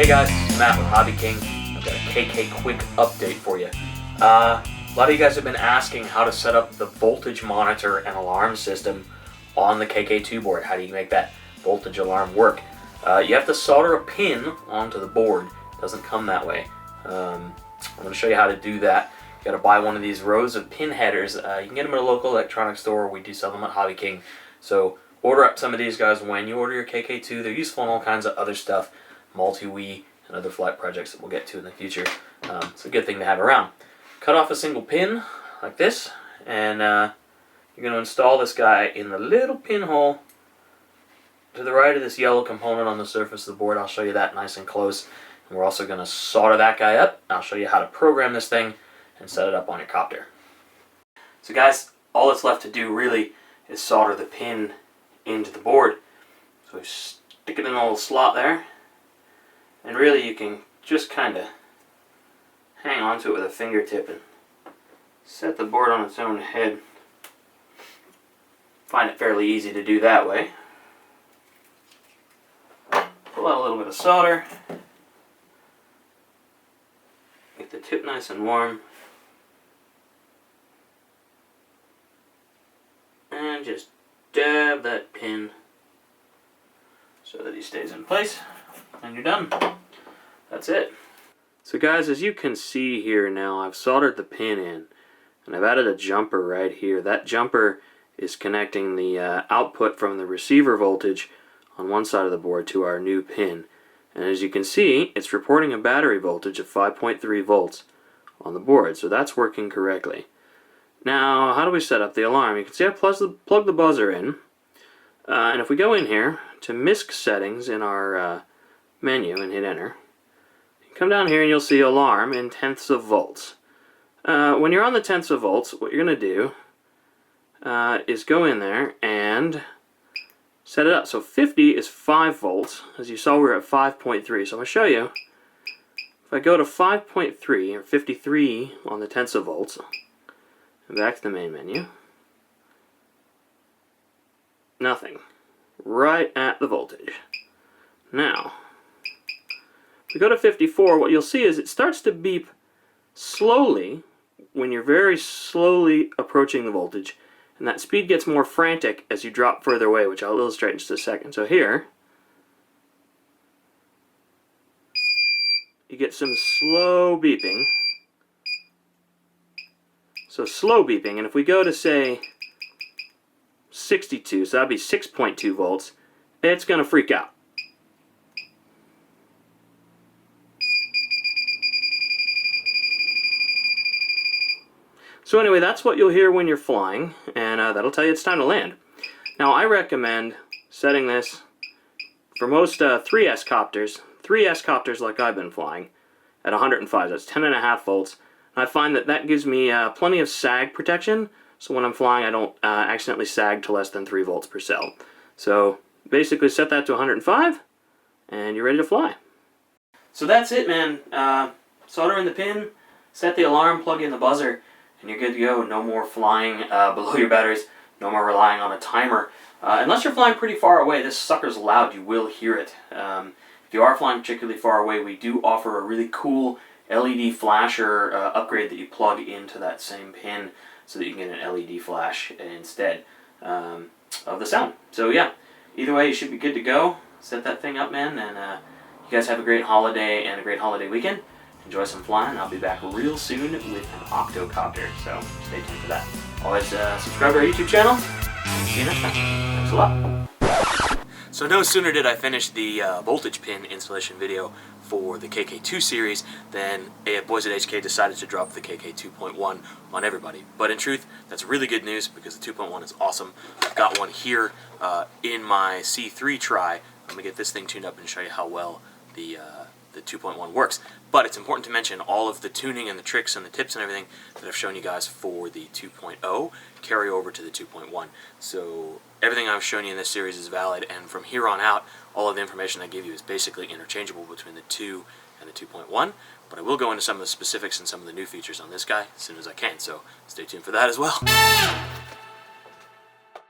Hey guys, it's Matt with HobbyKing. I've got a KK quick update for you. A lot of you guys have been asking how to set up the voltage monitor and alarm system on the KK2 board. How do you make that voltage alarm work? You have to solder a pin onto the board. It doesn't come that way. I'm going to show you how to do that. You got to buy one of these rows of pin headers. You can get them at a local electronics store. We do sell them at HobbyKing. So order up some of these guys when you order your KK2. They're useful in all kinds of other stuff, multi-Wii and other flight projects that we'll get to in the future. It's a good thing to have around. Cut off a single pin like this, and you're going to install this guy in the little pinhole to the right of this yellow component on the surface of the board. I'll show you that nice and close. And we're also going to solder that guy up. I'll show you how to program this thing and set it up on your copter. So guys, all that's left to do really is solder the pin into the board. So we stick it in a little slot there, and really you can just kind of hang on to it with a fingertip and set the board on its own head. Find it fairly easy to do that way. Pull out a little bit of solder. Get the tip nice and warm. And just dab that pin so that he stays in place. And you're done. That's it. So guys, as you can see here now, I've soldered the pin in. And I've added a jumper right here. That jumper is connecting the output from the receiver voltage on one side of the board to our new pin. And as you can see, it's reporting a battery voltage of 5.3 volts on the board. So that's working correctly. Now, how do we set up the alarm? You can see I plug the buzzer in. And if we go in here to MISC settings in our menu and hit enter, you come down here and you'll see alarm in tenths of volts. When you're on the tenths of volts, what you're going to do is go in there and set it up. So 50 is 5 volts. As you saw, we're at 5.3. So I'm going to show you. If I go to 5.3 or 53 on the tenths of volts, and back to the main menu, nothing. Right at the voltage. Now, if we go to 54, what you'll see is it starts to beep slowly when you're very slowly approaching the voltage, and that speed gets more frantic as you drop further away, which I'll illustrate in just a second. So here, you get some slow beeping. So slow beeping, and if we go to say 62, so that'd be 6.2 volts, it's going to freak out. So anyway, that's what you'll hear when you're flying, and that'll tell you it's time to land. Now I recommend setting this for most 3S copters like I've been flying at 105. That's 10.5 volts. And I find that that gives me plenty of sag protection, so when I'm flying I don't accidentally sag to less than 3 volts per cell. So basically set that to 105 and you're ready to fly. So that's it, man. Solder in the pin, set the alarm, plug in the buzzer, and you're good to go. No more flying below your batteries, no more relying on a timer. Unless you're flying pretty far away, this sucker's loud, you will hear it. If you are flying particularly far away, we do offer a really cool LED flasher upgrade that you plug into that same pin so that you can get an LED flash instead of the sound. So yeah, either way you should be good to go. Set that thing up, man, and you guys have a great holiday and a great holiday weekend. Enjoy some flying. I'll be back real soon with an octocopter, so stay tuned for that. Always subscribe to our YouTube channel, and see you next time. Thanks a lot. So no sooner did I finish the voltage pin installation video for the KK2 series than boys at HK decided to drop the KK2.1 on everybody. But in truth, that's really good news because the 2.1 is awesome. I've got one here in my C3 try. I'm going to get this thing tuned up and show you how well the 2.1 works. But it's important to mention all of the tuning and the tricks and the tips and everything that I've shown you guys for the 2.0 carry over to the 2.1. So everything I've shown you in this series is valid, and from here on out, all of the information I give you is basically interchangeable between the 2 and the 2.1. But I will go into some of the specifics and some of the new features on this guy as soon as I can, so stay tuned for that as well.